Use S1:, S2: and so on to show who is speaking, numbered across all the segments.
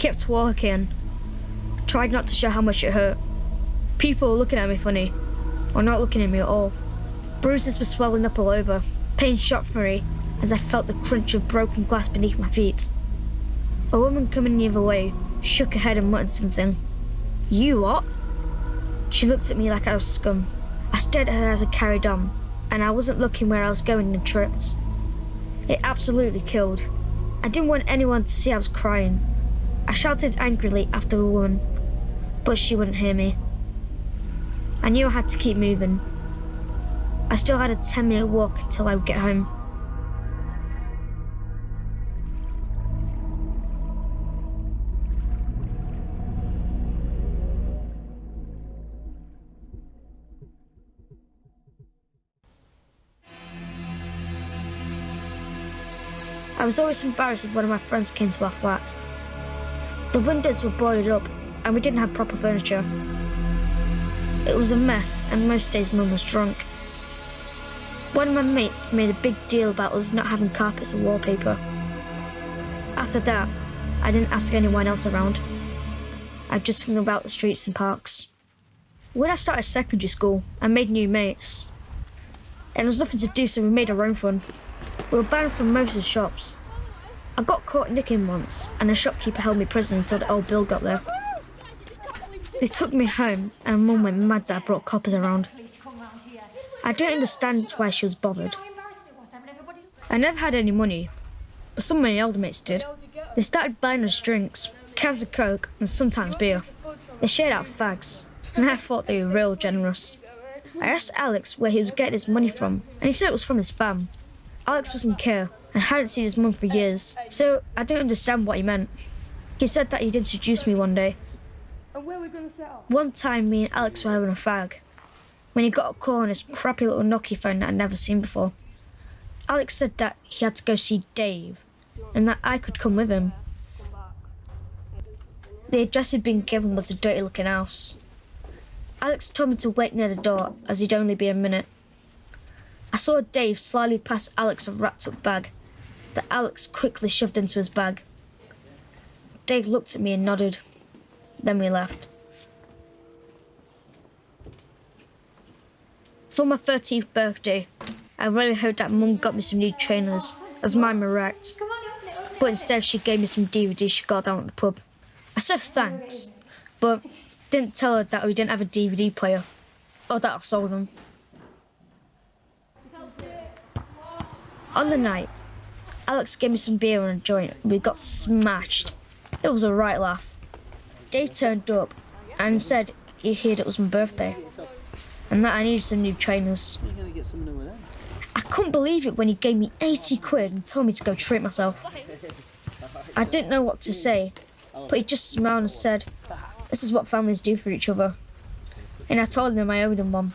S1: kept walking. Tried not to show how much it hurt. People were looking at me funny, or not looking at me at all. Bruises were swelling up all over. Pain shot through me as I felt the crunch of broken glass beneath my feet. A woman coming the other way shook her head and muttered something. "You what?" She looked at me like I was scum. I stared at her as I carried on, and I wasn't looking where I was going and tripped. It absolutely killed. I didn't want anyone to see I was crying. I shouted angrily after the woman, but she wouldn't hear me. I knew I had to keep moving. I still had a 10-minute walk until I would get home. I was always embarrassed if one of my friends came to our flat. The windows were boarded up and we didn't have proper furniture. It was a mess and most days Mum was drunk. One of my mates made a big deal about us not having carpets or wallpaper. After that, I didn't ask anyone else around. I just hung about the streets and parks. When I started secondary school, I made new mates. And there was nothing to do, so we made our own fun. We were banned from most of the shops. I got caught nicking once, and the shopkeeper held me prisoner until the old bill got there. They took me home, and Mum went mad that I brought coppers around. I don't understand why she was bothered. I never had any money, but some of my older mates did. They started buying us drinks, cans of Coke, and sometimes beer. They shared out fags, and I thought they were real generous. I asked Alex where he was getting his money from, and he said it was from his fam. Alex was in care and hadn't seen his mum for years, so I don't understand what he meant. He said that he'd introduce me one day. One time, me and Alex were having a fag, when he got a call on his crappy little Nokia phone that I'd never seen before. Alex said that he had to go see Dave, and that I could come with him. The address he'd been given was a dirty-looking house. Alex told me to wait near the door, as he'd only be a minute. I saw Dave slyly pass Alex a wrapped-up bag that Alex quickly shoved into his bag. Dave looked at me and nodded. Then we left. For my 13th birthday, I really hoped that Mum got me some new trainers, as mine were wrecked. But instead she gave me some DVDs she got down at the pub. I said thanks, but didn't tell her that we didn't have a DVD player, or that I sold them. On the night, Alex gave me some beer and a joint, and we got smashed. It was a right laugh. Dave turned up and said he heard it was my birthday, and that I needed some new trainers. I couldn't believe it when he gave me 80 quid and told me to go treat myself. I didn't know what to say, but he just smiled and said, "This is what families do for each other." And I told him I owed him one,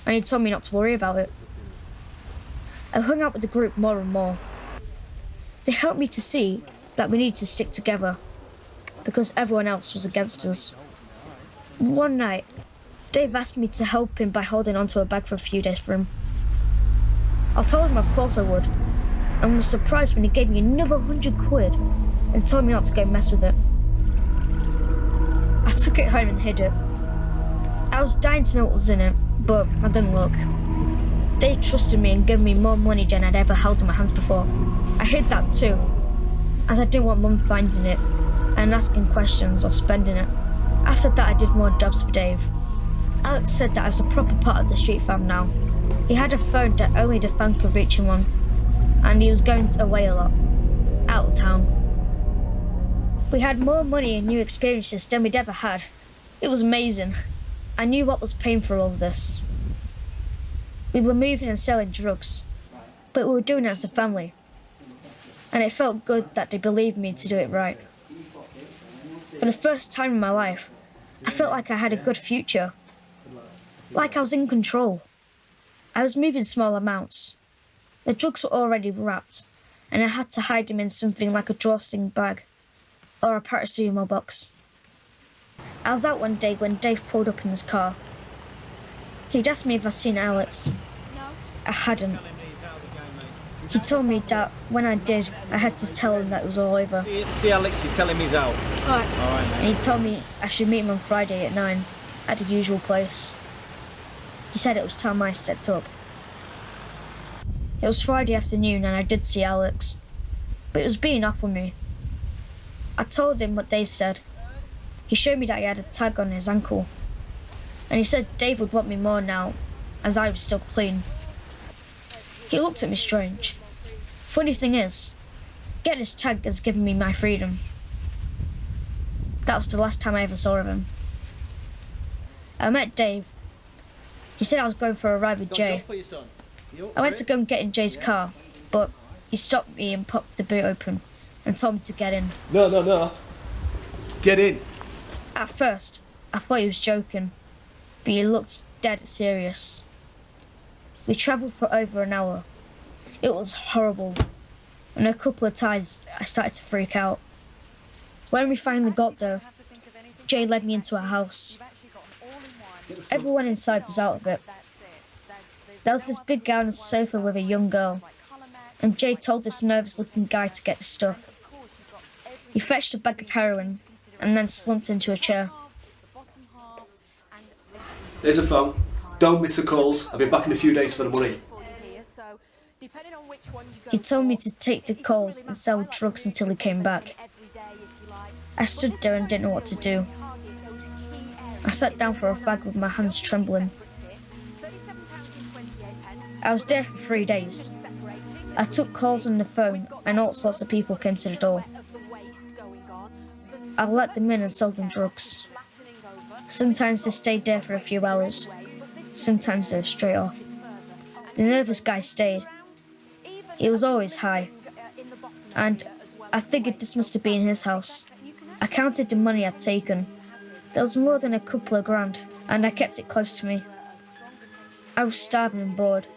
S1: and he told me not to worry about it. I hung out with the group more and more. They helped me to see that we needed to stick together, because everyone else was against us. One night, Dave asked me to help him by holding onto a bag for a few days for him. I told him of course I would, and was surprised when he gave me another 100 quid and told me not to go mess with it. I took it home and hid it. I was dying to know what was in it, but I didn't look. Dave trusted me and gave me more money than I'd ever held in my hands before. I hid that too, as I didn't want Mum finding it and asking questions or spending it. After that I did more jobs for Dave. Alex said that I was a proper part of the street fam now. He had a phone that only the fam could reach him on, and he was going away a lot, out of town. We had more money and new experiences than we'd ever had. It was amazing. I knew what was paying for all of this. We were moving and selling drugs, but we were doing it as a family. And it felt good that they believed me to do it right. For the first time in my life, I felt like I had a good future. Like I was in control. I was moving small amounts. The drugs were already wrapped, and I had to hide them in something like a drawstring bag or a paracetamol box. I was out one day when Dave pulled up in his car. He'd asked me if I'd seen Alex.
S2: No.
S1: I hadn't. He told me that when I did, I had to tell him that it was all over.
S2: See Alex, you tell him he's out.
S1: Alright.
S2: Alright, mate.
S1: And he told me I should meet him on Friday at 9 at the usual place. He said it was time I stepped up. It was Friday afternoon and I did see Alex, but it was being off with me. I told him what Dave said. He showed me that he had a tag on his ankle, and he said Dave would want me more now, as I was still clean. He looked at me strange. Funny thing is, getting his tag has given me my freedom. That was the last time I ever saw of him. I met Dave. He said I was going for a ride with Jay. I went to go and get in Jay's car, but he stopped me and popped the boot open and told me to get in.
S3: No. Get in.
S1: At first, I thought he was joking, but he looked dead serious. We travelled for over an hour. It was horrible, and a couple of times I started to freak out. When we finally got there, Jay led me into a house. Everyone inside was out of it. There was this big guy on the sofa with a young girl, and Jay told this nervous-looking guy to get the stuff. He fetched a bag of heroin and then slumped into a chair.
S3: There's a phone. Don't miss the calls. I'll be back in a few days for the money.
S1: He told me to take the calls and sell drugs until he came back. I stood there and didn't know what to do. I sat down for a fag with my hands trembling. I was there for 3 days. I took calls on the phone and all sorts of people came to the door. I let them in and sold them drugs. Sometimes they stayed there for a few hours. Sometimes they were straight off. The nervous guy stayed. He was always high. And I figured this must have been his house. I counted the money I'd taken. There was more than a couple of grand, and I kept it close to me. I was starving and bored,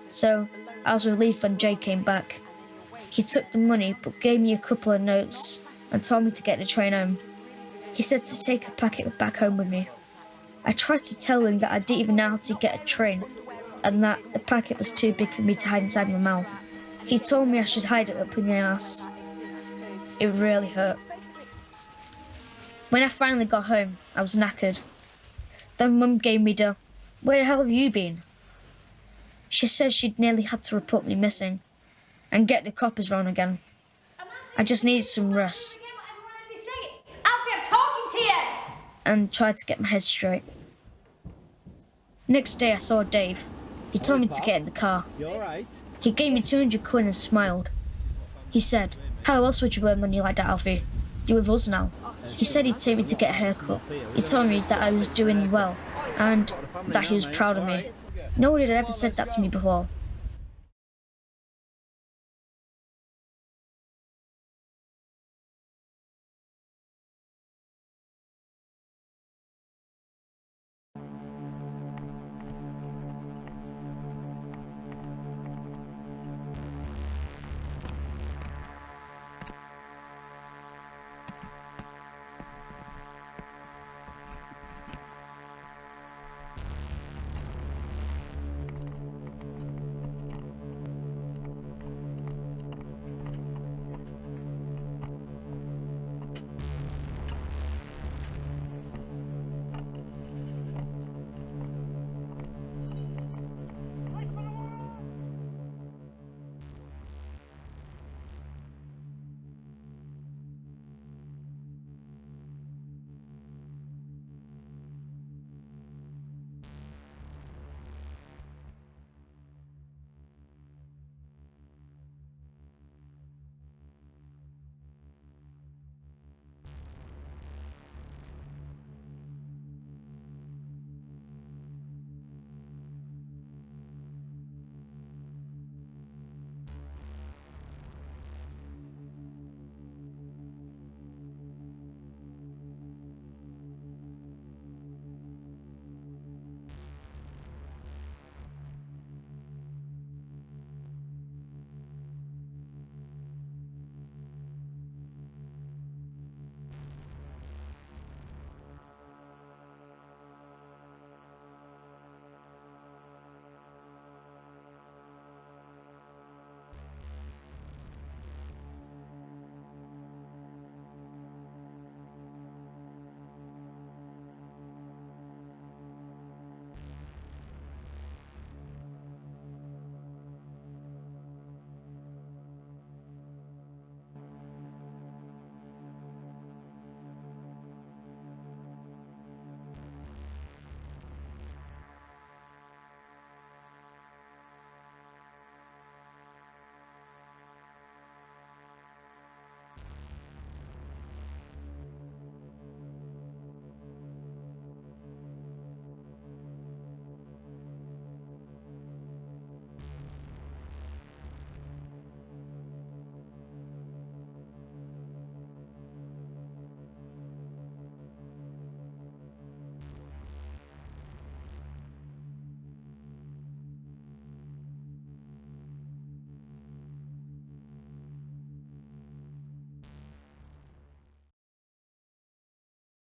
S1: so I was relieved when Jay came back. He took the money but gave me a couple of notes and told me to get the train home. He said to take a packet back home with me. I tried to tell him that I didn't even know how to get a train and that the packet was too big for me to hide inside my mouth. He told me I should hide it up in my ass. It really hurt. When I finally got home, I was knackered. Then Mum gave me the, "Where the hell have you been?" She said she'd nearly had to report me missing and get the coppers round again. I just needed some rest and tried to get my head straight. Next day I saw Dave. He told me to get in the car.
S2: You alright?
S1: He gave me 200 quid and smiled. He said, "How else would you earn money like that, Alfie? You're with us now." He said he'd take me to get a haircut. He told me that I was doing well and that he was proud of me. No one had ever said that to me before.